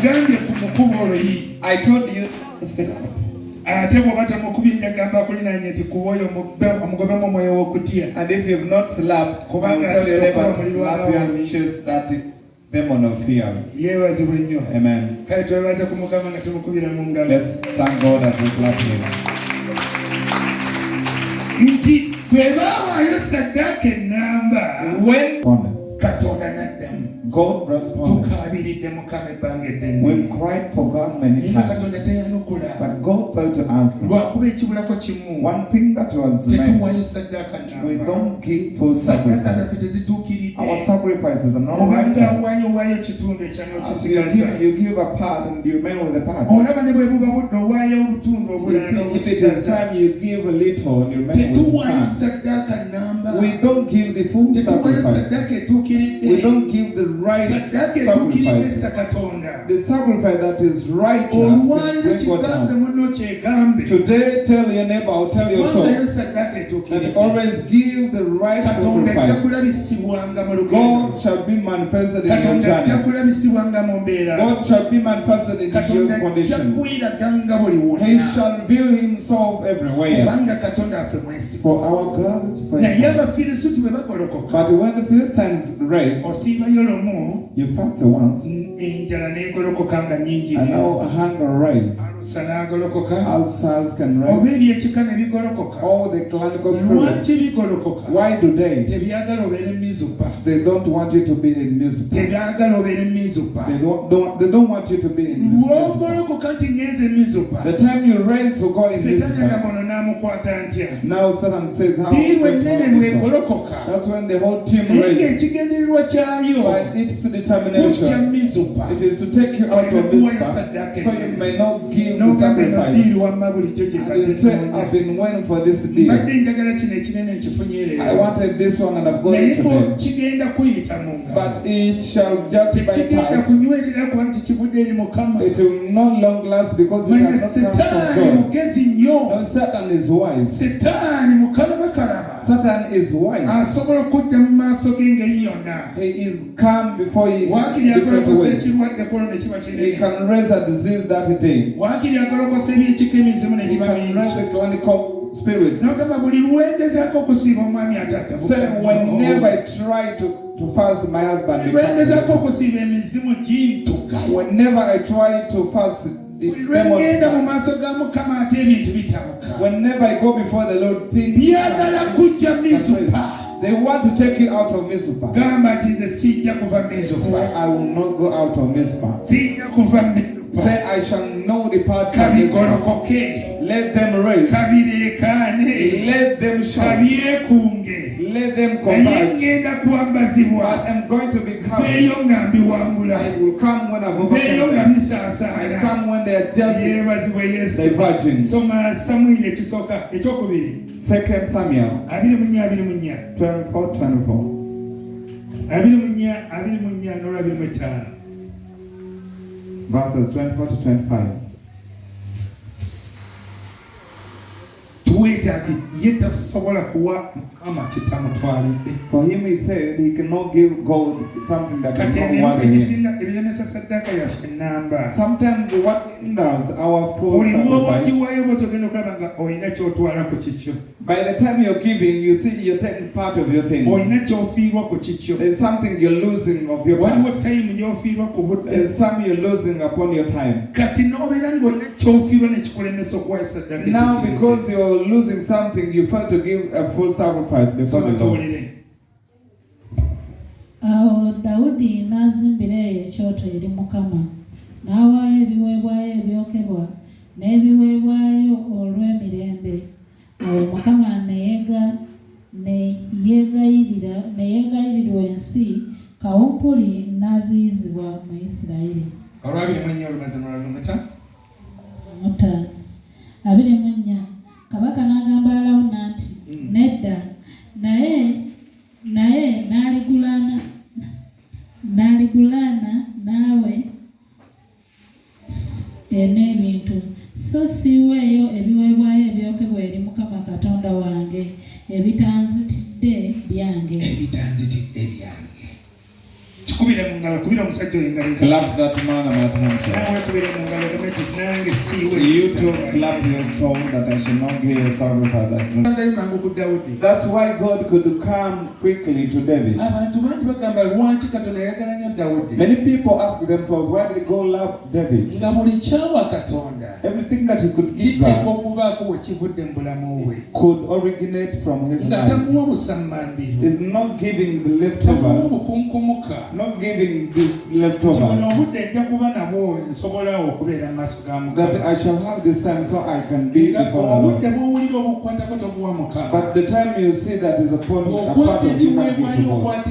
nkugambye ku mukubo oloyi. I told you instead of ate bw'oba tamukubye njagamba kulinanye nti kuba oyo omugobemu omwoyo w'okutya. And if you have not slapped, Kubanga tell your neighbor to muliro slap you and chase that demon of fear. Yeebazibwe nnyo. Amen. Kale twebaze ku Mukama nga tumukubira mu ngalo. Let's thank God as we clap him. Nti bwe baawaayo saddaaka ennamba When Katonda n'addamu. God responded, Tukaabiridde Mukama ebbanga eddene. we cried for God many Naye times, Katonda teyanukula. but God failed to answer. Lwakuba ekibulako kimu. One thing that was made, Tetuwaayo saddaaka we nnamba. don't give full Saddaaka sacrifice. zaffe tezituukiridde. Our sacrifices are not Obadde righteous. awaayo kitundu ekya You n'okisigaza. give a part and you remain with the part. Olaba ne bwe buba budde owaayo obutundu You obulala see, if it is n'obusigaza. time you give a little and you remain with Tetuwaayo the saddaaka nnamba. part. We don't give the full Tetuwaayo sacrifice. saddaaka etuukiridde. We don't give the right Saddaaka etuukiridde sacrifice. ssa Katonda. The sacrifice that is righteous Olwaliro is bring God kigambe down. muno kyegambe. Today, tell your neighbor or tell yourself, Wangayo saddaaka and etuukiridde. always give the right Katonda ajja sacrifice. kulabisibwanga mu lugendo. God shall be manifested in your Katonda ajja journey. kulabisibwanga mu mbeera. God shall be manifested in your Katonda ajja condition. kwiraganga buli He wonna. shall reveal himself everywhere. Kubanga Katonda affe mwesigwa. For our God is Naye faithful. Abafirisuuti bwe bagolokoka, But when the Philistines raised, osiibayo lumu, you fasted once, enjala n'egolokoka nga nnyingi and nnyo. now hunger rise. Alusa n'agolokoka, Ulcers can oba rise. ebyekika ne bigolokoka. All the clinical Lwaki spirits. bigolokoka? Why do they? Tebyagala obeere Mizupa. They don't want you to be in music. Tebyagala obeere Mizupa. They don't want you to be in music. Lw'ogolokoka nti ngenze Mizupa, The time you raise to go in Setaani music, agamono n'amukwata ntya? now Satan says, how Ddiirwa I'm going to ennene hold this one. lw'egolokoka, That's when the whole team naye raised. ng'ekigendererwa kyayo But its kujja determination, Mizupa. it is to take you out of this path, so you may not give the N'ogamba eno sacrifice. ddiiri wamma bulijjo gye And mbadde you say, nnoonya. I've been waiting for this deal. Mbadde njagala kino ekinene nkifunye I leero. wanted this one and I've got Naye it today. kigenda kuyita mu ngalo. But it shall just Tekigenda bypass. kunywerera kuba nti kivudde eri Mukama. It will no longer last because it Manya has not come Setaani from God. mugezi nnyo. No, Satan is wise. Setaani mukalabakalaba. Satan is wise. Asobola okujja mu maaso g'engeri yonna. He is calm before he Waakiri different agolokosa ways. ekirwadde kulo ne kiba He kinene. can raise a disease that day. Waakiri agolokosa ebyekika emizimu ne He giba can raise mingi. the clinical spirits. N'ogamba buli lwengezaako okusiiba omwami atata. Say, whenever I try to fast, my husband becomes Lwengezaako sick. okusiiba emizimu gintuka. Whenever I try to fast, the Buli lwengenda mu demons. maaso ga Mukama ate ebintu bitabuka. Whenever I go before the Lord, things Byagala kujja Mizupa. they want to take you out of Mizpah. Gamba nti nze sijja kuva Say, Mizupa. I will not go out of Mizpah. Sijja kuva Mizupa. Say, I shall know the path from Mizpah. Kabigolokoke. Let them raise. Kabireekaane. Let them shout. Kabyekunge. Let them Naye converge. ngenda kwambazibwa. But I'm going to become. Nveeyo nga mbiwangula. I will come when I've Nveeyo overcome nga them. I bisaasaana. come when they are just Yeebazibwe Yesu. diverging. Soma Samwiri ekisooka ekyokubiri. 2 Samuel 24. 24. 24 n'olwa 25. Verses 24 to 25. Tuweta ati ye tasobola kuwa Mukama kitamutwalidde. For him he said he cannot give God something that Kati is not emirundi worthy him. egisinga ebiremesa saddaaka yaffe ennamba. Sometimes what hinders our full Buli sacrifice. lw'owagiwaayo bw'otyo ogenda okulaba nga olina ky'otwala ku kikyo. By the time you're giving, you see you're taking part of your thing. Olina ky'ofiirwa ku kikyo. There's something you're losing of your Waliwo part. tayimu gy'ofiirwa ku budde. There's some you're losing upon your time. Kati n'obeera ng'olina ky'ofiirwa ne kikulemesa okuwaayo saddaaka Now etuukiridde. because you're losing something, you fail to give a full sacrifice before Soma the Lord. tuwulire. Awo Dawudi n'azimbira eyo ekyoto eri Mukama, n'awaayo ebiweebwayo ebyokebwa n'ebiweebwayo olw'emirembe. Awo Mukama ne yeegayirirwa ensi, kawumpuli n'aziyizibwa mu Isirayiri. Olwabiri mu ennya olumaze n'olwabiri mu ttaano. 24. Kabaka n'agamba Alawuna nti, nedda, naye n'aligulana naawe n'ebintu, so siweeyo ebiweebwayo ebyokebwa eri Mukama Katonda wange, ebitanzitidde byange. Ebitanzitidde byange. 12. mukubire mu ngalo kubira omusajja oyo engalo Clap that man and at home. nawe kubire mu ngalo gameti nange siiwe You too clap your soul that I should not hear your sacrifice. mangu ku Dawudi. That's why God could come quickly to David. Abantu bangi bagamba lwaki Katonda yayagala nnyo Dawudi. Many people ask themselves, why did God love David? Nga buli kyawa Katonda Everything that he could give kiteekwa God okubaako we kivudde mu bulamu bwe. could originate from his Nga life. tamuwa busammambiro. Is not giving the Tamuwa leftovers, bukunkumuka. not giving these Nti buno leftovers. obudde nja kuba nabwo nsobola okubeera mu maaso ga That Mukama. I shall have this time so I can be Nga before the Lord. obudde bw'owulira obukwatako tobuwa Mukama. But the time you see that is upon a part Okwata of you that ekiweebwayo is okwata